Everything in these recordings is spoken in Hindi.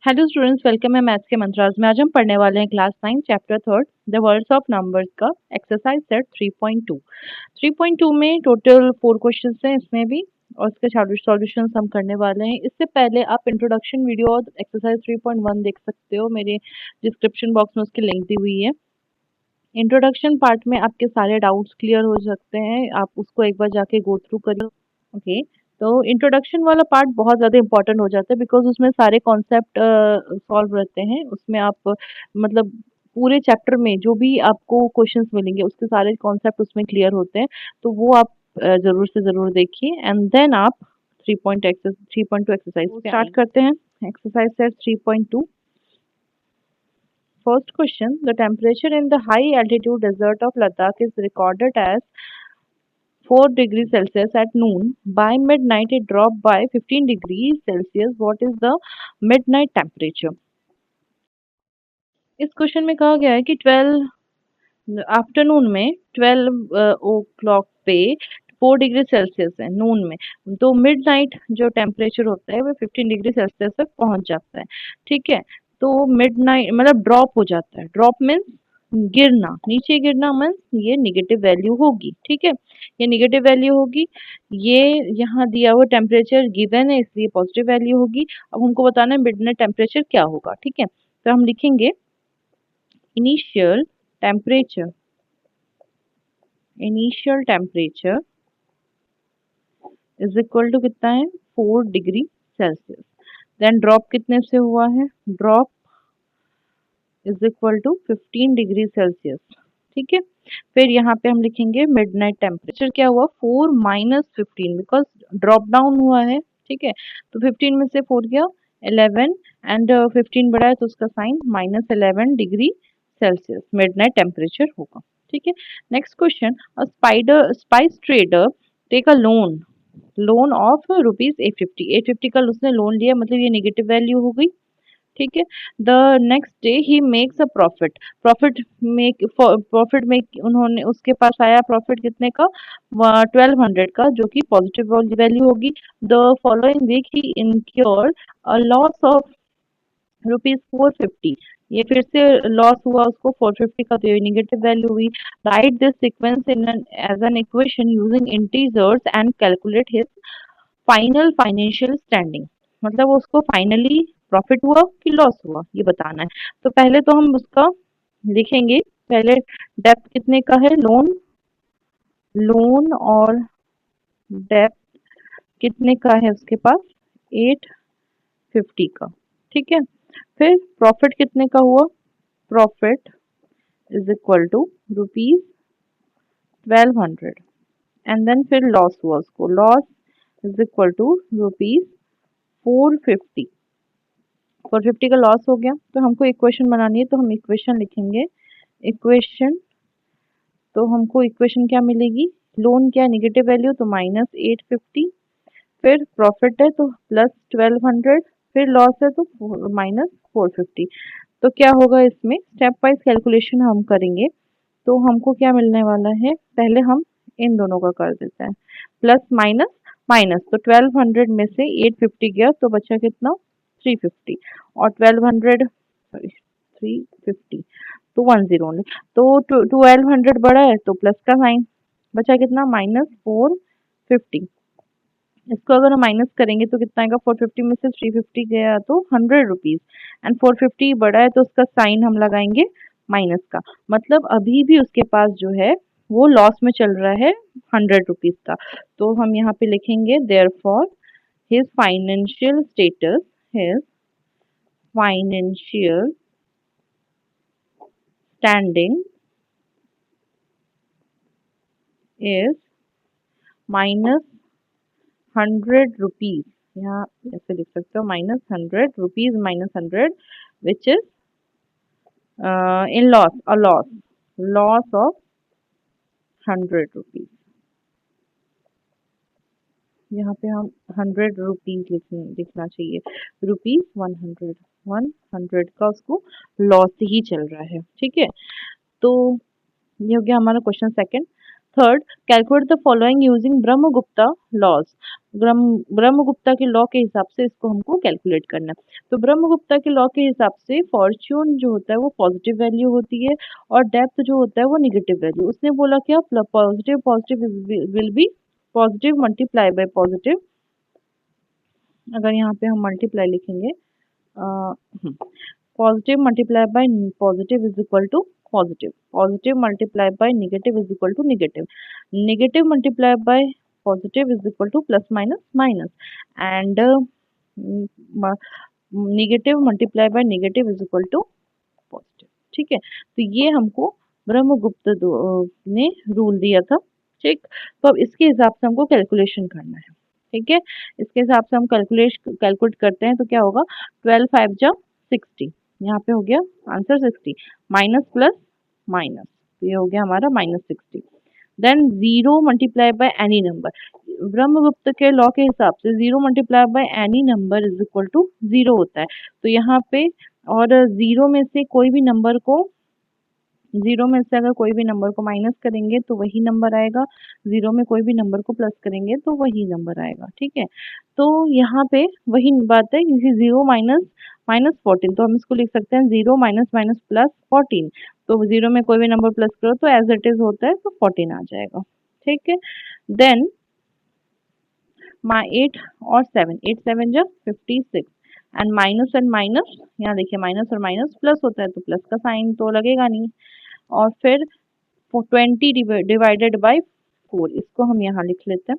हेलो स्टूडेंट्स, वेलकम है मैथ्स के मंत्रास में। आज हम पढ़ने वाले हैं class 9 chapter 3 the words of numbers का एक्सरसाइज सेट 3.2। 3.2 में टोटल 4 क्वेश्चंस हैं इसमें भी, और इसके सॉल्यूशंस हम करने वाले हैं। इससे पहले आप इंट्रोडक्शन वीडियो और एक्सरसाइज 3.1 देख सकते हो, मेरे डिस्क्रिप्शन बॉक्स में उसकी लिंक दी हुई है। इंट्रोडक्शन पार्ट में आपके सारे डाउट्स क्लियर हो सकते हैं, आप उसको एक बार जाके गो थ्रू करिए। ओके, तो इंट्रोडक्शन वाला पार्ट बहुत ज़्यादा इंपॉर्टेंट हो जाता है, बिकॉज उसमें सारे कॉन्सेप्ट सॉल्व रहते हैं। उसमें आप मतलब पूरे चैप्टर में जो भी आपको क्वेश्चंस मिलेंगे उसके सारे कॉन्सेप्ट उसमें क्लियर होते हैं, तो वो आप ज़रूर से ज़रूर देखिए। एंड देन आप 3.2 एक्सरसाइज स्टार्ट करते हैं। Exercise set 3.2। First question, the temperature in the high altitude desert of Ladakh is recorded as 4 degrees Celsius at noon. By midnight, it dropped by 15 degrees Celsius. What is the midnight temperature? इस क्वेश्चन में कहा गया है कि 12 आफ्टरनून में 12 ओ क्लॉक पे 4 डिग्री सेल्सियस है नून में, तो मिडनाइट जो टेम्परेचर होता है वो 15 डिग्री सेल्सियस तक पहुंच जाता है। ठीक है, तो मिडनाइट मतलब ड्रॉप हो जाता है। ड्रॉप मीन्स गिरना, नीचे गिरना मीन्स ये निगेटिव वैल्यू होगी। ठीक है, ये निगेटिव वैल्यू होगी। ये यहाँ दिया हुआ टेम्परेचर गिवन है इसलिए पॉजिटिव वैल्यू होगी। अब हमको बताना है मिडनाइट टेम्परेचर क्या होगा। ठीक है, तो हम लिखेंगे initial temperature, initial temperature is equal to कितना है 4 डिग्री सेल्सियस। देन ड्रॉप कितने से हुआ है, drop is equal to 15 degree Celsius. ठीक है, फिर यहाँ पे हम लिखेंगे मिडनाइट टेम्परेचर क्या हुआ 4 माइनस 15, बिकॉज ड्रॉप डाउन हुआ है। ठीक है, तो 15 में से 4 गया 11 एंड 15 बढ़ा है तो उसका sign -11 degree Celsius midnight temperature होगा। ठीक है, next question, a spice trader take a loan of ₹850। 850 का उसने लोन लिया, मतलब ये नेगेटिव वैल्यू हो गई। ठीक है, the next day he makes a profit. Profit make उन्होंने उसके पास आया प्रॉफिट कितने का 1200 का, जो कि पॉजिटिव वैल्यू होगी। The following week he incurred a loss of ₹450। ये फिर से लॉस हुआ उसको 450 का, तो ये नेगेटिव वैल्यू हुई। Write this sequence in as an equation using integers and calculate his final financial standing. मतलब उसको फाइनली प्रॉफिट हुआ कि लॉस हुआ ये बताना है। तो पहले तो हम उसका लिखेंगे, पहले डेप्थ कितने का है, लोन, लोन और डेप्थ कितने का है उसके पास 850 का। ठीक है, फिर प्रॉफिट कितने का हुआ, profit is equal to ₹1200 and then फिर लॉस हुआ उसको, लॉस इज इक्वल टू ₹450। 450 का लॉस हो गया, तो हमको इक्वेशन बनानी है, तो हम इक्वेशन लिखेंगे। इक्वेशन, तो हमको इक्वेशन क्या मिलेगी, लोन क्या नेगेटिव वैल्यू तो -850, फिर प्रॉफिट है तो +1200, फिर लॉस है तो -450। तो क्या होगा, इसमें स्टेप वाइज कैलकुलेशन हम करेंगे। तो हमको क्या मिलने वाला है, पहले हम इन दोनों का कर देते हैं, प्लस माइनस माइनस, तो 1200 में से 850 गया तो बचा कितना 350, और 1200 सॉरी 350 तो 10 ओनली, तो 1200 बड़ा है तो प्लस का साइन, बचा कितना -450। इसको अगर हम माइनस करेंगे तो कितना आएगा, 450 में से 350 गया तो ₹100, एंड 450 बड़ा है तो उसका साइन हम लगाएंगे माइनस का, मतलब अभी भी उसके पास जो है वो लॉस में चल रहा है ₹100 का। तो हम यहाँ पे लिखेंगे therefore his financial status, his financial standing is -100 rupees. यहाँ ऐसे लिख सकते हो -100 rupees, -100 which is in loss, a loss of 100 rupees. यहाँ पे हम 100 रुपीज लिखना चाहिए, ₹100, 100 का उसको लॉस ही चल रहा है। ठीक है, तो ये हो गया हमारा question second. Third, calculate the following using Brahmagupta laws. Brahmagupta के लॉ के हिसाब से इसको हमको कैलकुलेट करना है। तो ब्रह्मगुप्ता के लॉ के हिसाब से फॉर्च्यून जो होता है वो पॉजिटिव वैल्यू होती है और डेप्थ जो होता है वो निगेटिव वैल्यू। उसने बोला क्या, positive positive will be positive multiply by positive. अगर यहाँ पे हम मल्टीप्लाई लिखेंगे, positive multiply by positive is equal to positive, positive multiply by negative is equal to negative, negative multiply by positive is equal to plus minus minus, and negative multiply by negative is equal to positive. ठीक है, तो ये हमको ब्रह्मगुप्त ने रूल दिया था। ठीक, तो अब इसके हिसाब से हमको कैलकुलेशन करना है। ठीक है, इसके हिसाब से हम कैलकुलेट करते हैं तो क्या होगा, 12 5 जा 60, यहाँ पे हो गया आंसर 60, माइनस प्लस माइनस, तो ये हो गया हमारा minus 60। Then zero multiply by any number, Brahmagupta के लॉ के हिसाब से zero multiply by any number is equal to zero होता है। तो यहाँ पे और जीरो में से कोई भी नंबर को, जीरो में से अगर कोई भी नंबर को माइनस करेंगे तो वही नंबर आएगा, जीरो में कोई भी नंबर को प्लस करेंगे तो वही नंबर आएगा। ठीक है, तो यहाँ पे वही बात है, क्योंकि जीरो माइनस माइनस 14, तो हम इसको लिख सकते हैं जीरो माइनस माइनस प्लस 14। तो जीरो में कोई भी नंबर प्लस करो तो एज इट इज होता है तो 14 आ जाएगा। ठीक है, देन एट और सेवन, एट सेवन जो 56, एंड माइनस, यहाँ देखिए माइनस और माइनस प्लस होता है तो प्लस का साइन तो लगेगा नहीं। और फिर 20 डिवाइडेड बाय 4, इसको हम यहाँ लिख लेते हैं।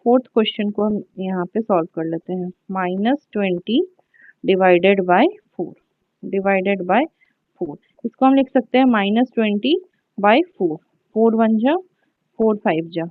फोर्थ क्वेश्चन को हम यहाँ पे सॉल्व कर लेते हैं। -20 डिवाइडेड बाय 4, डिवाइडेड बाय 4, इसको हम लिख सकते हैं -20 बाय 4, 4 1 जा 4 5 जा,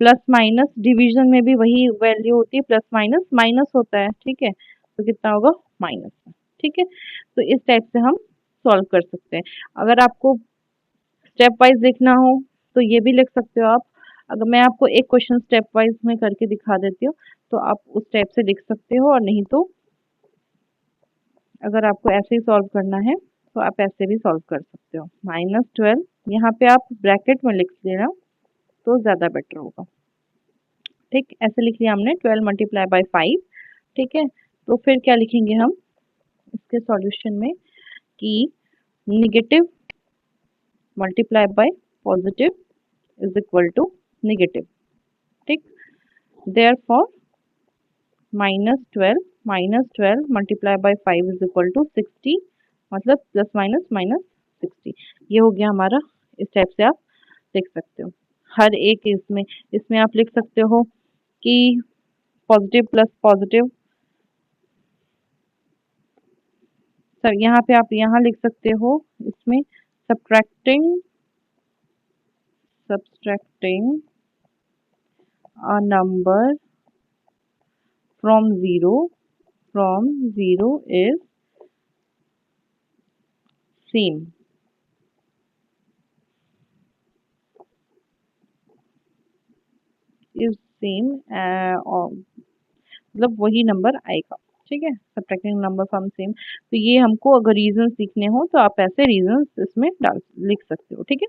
प्लस माइनस डिवीजन में भी वही वैल्यू होती है, प्लस माइनस माइनस होता है। ठीक है, तो कितना होगा माइनस। ठीक है, तो इस टाइप से हम सॉल्व कर सकते हैं। अगर आपको स्टेप वाइज देखना हो तो ये भी लिख सकते हो आप। अगर मैं आपको एक क्वेश्चन स्टेप वाइज में करके दिखा देती हूँ तो आप उस टाइप से लिख सकते हो, और नहीं तो अगर आपको ऐसे ही सॉल्व करना है तो आप ऐसे भी सॉल्व कर सकते हो। -12, यहाँ पे आप ब्रैकेट में लिख लेना तो ज़्यादा बेटर होगा। ठीक, ऐसे लिख लिया हमने 12 मल्टीप्लाई बाय 5। ठीक है, तो फिर क्या लिखेंगे हम इसके सॉल्यूशन में कि negative multiply by positive is equal to negative. ठीक, therefore -12 multiply by 5 is equal to 60, मतलब प्लस माइनस माइनस 60। ये हो गया हमारा, इस टाइप से आप लिख सकते हो हर एक। इसमें इसमें आप लिख सकते हो कि पॉजिटिव प्लस पॉजिटिव, सर यहाँ पे आप यहाँ लिख सकते हो इसमें subtracting subtracting a number from zero is same, is same मतलब वही नंबर आएगा। ठीक है, सब्ट्रैक्टिंग नंबर फ्रॉम सेम। तो ये हमको अगर रीजन सीखने हो तो आप ऐसे रीजन इसमें डाल लिख सकते हो। ठीक है,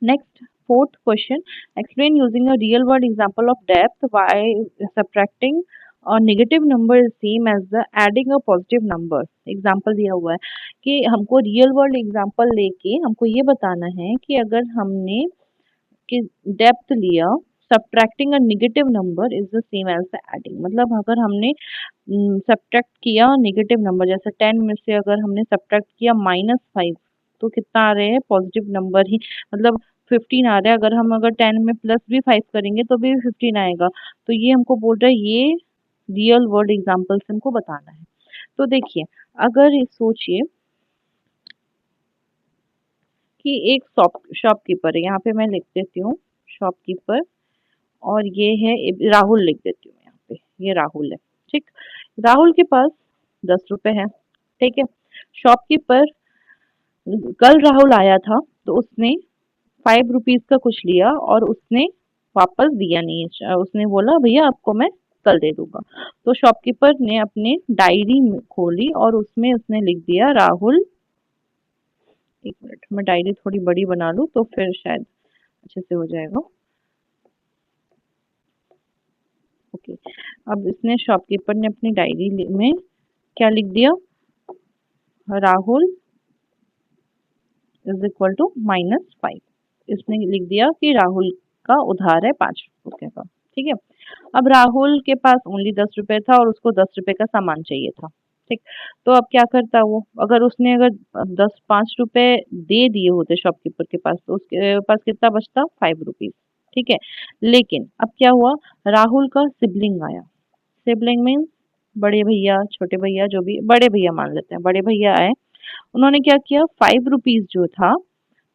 next fourth question, explain using a real world example of depth why subtracting और negative number is same as the adding a positive number. Example दिया हुआ है कि हमको रियल वर्ल्ड एग्जांपल लेके हमको ये बताना है कि अगर हमने कि डेप्थ लिया, subtracting a negative number is the same as the adding. मतलब अगर हमने सब्ट्रैक्ट किया नेगेटिव नंबर, जैसे 10 में से अगर हमने सब्ट्रैक्ट किया -5, तो कितना आ रहे हैं पॉजिटिव नंबर ही, मतलब 15 आ रहा है। अगर हम अगर 10 में प्लस भी 5 करेंगे तो भी 15 आएगा। तो ये हमको बोल रहा है, ये रियल वर्ल्ड एग्जांपल से हमको बताना है। तो देखिए, अगर सोचिए कि एक शॉपकीपर है, यहाँ पे मैं लिख देती हूँ शॉपकीपर, और ये है राहुल, लिख देती हूँ यहाँ पे, ये राहुल है। ठीक, राहुल के पास 10 रुपए है। ठीक है, शॉपकीपर, कल राहुल आया था तो उसने 5 रुपीज का कुछ लिया और उसने वापस दिया नहीं है। उसने बोला भैया आपको मैं कल दे दूंगा। तो शॉपकीपर ने अपने डायरी खोली और उसमें उसने लिख दिया राहुल एक मिनट, मैं डायरी थोड़ी बड़ी बना लूँ तो फिर शायद अच्छे से हो जाएगा। ओके, अब इसने शॉपकीपर ने अपनी डायरी में क्या लिख दिया, राहुल इज इक्वल टू -5। इसने लिख दिया कि राहुल का उधार है 5 रुपए का। ठीक है, अब राहुल के पास ओनली 10 रुपए था और उसको 10 रुपए का सामान चाहिए था। ठीक, तो अब क्या करता वो, अगर उसने अगर 5 रुपए दे दिए होते शॉपकीपर के पास तो उसके पास कितना बचता, 5 रुपीज। ठीक है, लेकिन अब क्या हुआ, राहुल का सिबलिंग आया। सिबलिंग मीन्स बड़े भैया, छोटे भैया, जो भी, बड़े भैया मान लेते हैं, बड़े भैया आए। उन्होंने क्या किया, 5 रुपीज जो था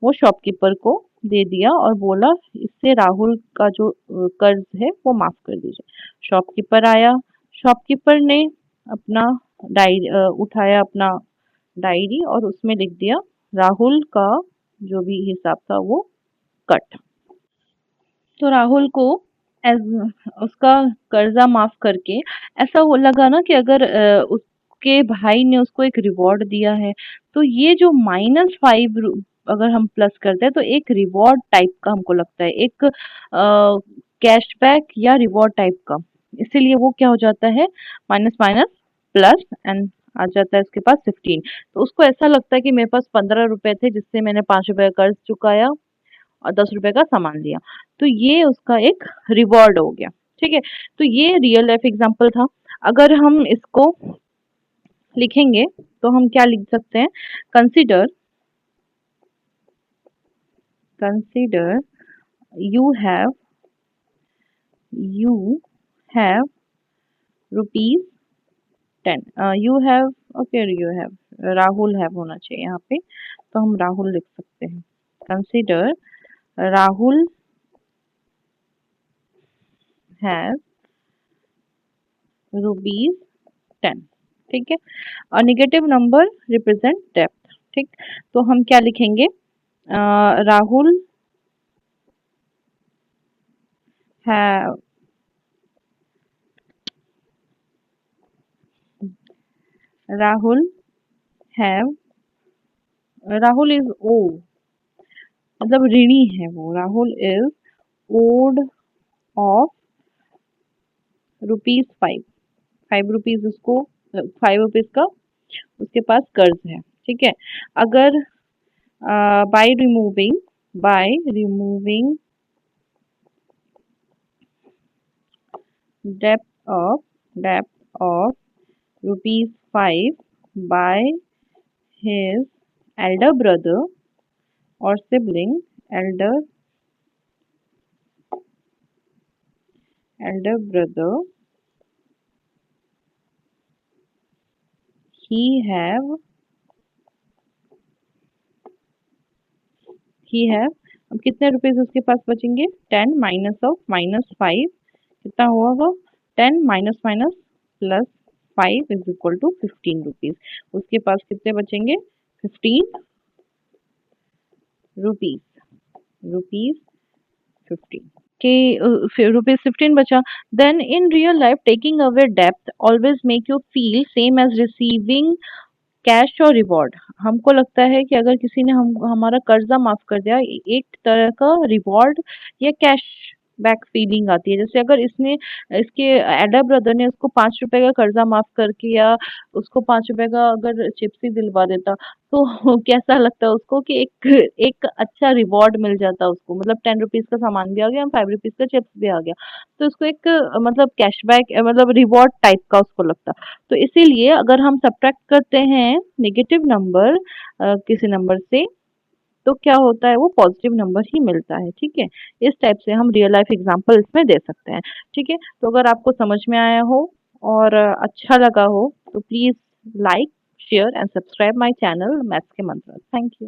वो शॉपकीपर को दे दिया और बोला इससे राहुल का जो कर्ज है वो माफ कर दीजिए। शॉपकीपर आया, शॉपकीपर ने अपना डायरी उठाया, अपना डायरी, और उसमें लिख दिया राहुल का जो भी हिसाब था वो कट। तो राहुल को एज उसका कर्जा माफ करके ऐसा वो लगा ना कि अगर उसके भाई ने उसको एक रिवॉर्ड दिया है, तो ये जो -5 अगर हम प्लस करते हैं तो एक रिवॉर्ड टाइप का हमको लगता है, एक कैशबैक या रिवॉर्ड टाइप का। इसीलिए वो क्या हो जाता है, माइनस माइनस प्लस एंड आ जाता है उसके पास 15। तो उसको ऐसा लगता है कि मेरे पास 15 रुपए थे जिससे मैंने 5 रुपए का कर्ज चुकाया और 10 रुपए का सामान लिया, तो ये उसका एक रिवॉर्ड हो गया। ठीक है, तो ये रियल लाइफ एग्जांपल था। अगर हम इसको लिखेंगे तो हम क्या लिख सकते हैं, consider consider you have you have rupees 10, you have, okay you have, Rahul have होना चाहिए यहाँ पे, तो हम राहुल लिख सकते हैं। Consider Rahul have rupees 10। ठीक है, और नेगेटिव नंबर रिप्रेजेंट डेप्थ। ठीक, तो हम क्या लिखेंगे, Rahul have Rahul have Rahul is owe, मतलब ऋणी है वो, Rahul is owed of rupees 5। 5 rupees उसको, 5 रुपीज का उसके पास कर्ज है। ठीक है, अगर by removing depth of rupees 5 by his elder brother or sibling, elder brother, he have he have अब कितने रुपीज उसके पास बचेंगे, 10 माइनस ऑफ -5 कितना होगा, 10 minus minus plus 5 is equal to 15 rupees. उसके पास कितने बचेंगे, 15 रुपीज, रुपीज 15 के ₹15 बचा। Then in real life taking away डेप्थ always make you feel same as receiving cash और रिवॉर्ड। हमको लगता है कि अगर किसी ने हम हमारा कर्जा माफ कर दिया, एक तरह का रिवॉर्ड या कैश बैक फीलिंग आती है। जैसे अगर इसने, इसके एडा ब्रदर ने उसको 5 रुपए का कर्जा माफ करके या उसको 5 रुपए का अगर चिप्स ही दिलवा देता, तो कैसा लगता उसको कि एक एक अच्छा रिवॉर्ड मिल जाता उसको, मतलब 10 रुपीज का सामान भी आ गया, 5 रुपीज का चिप्स भी आ गया, तो उसको एक मतलब कैशबैक मतलब रिवॉर्ड टाइप का उसको लगता। तो इसीलिए अगर हम सब्ट्रैक्ट करते हैं नेगेटिव नंबर किसी नंबर से, तो क्या होता है, वो पॉजिटिव नंबर ही मिलता है। ठीक है, इस टाइप से हम रियल लाइफ एग्जांपल इसमें दे सकते हैं। ठीक है, तो अगर आपको समझ में आया हो और अच्छा लगा हो तो please like, share and subscribe my channel maths के मंत्र। Thank you.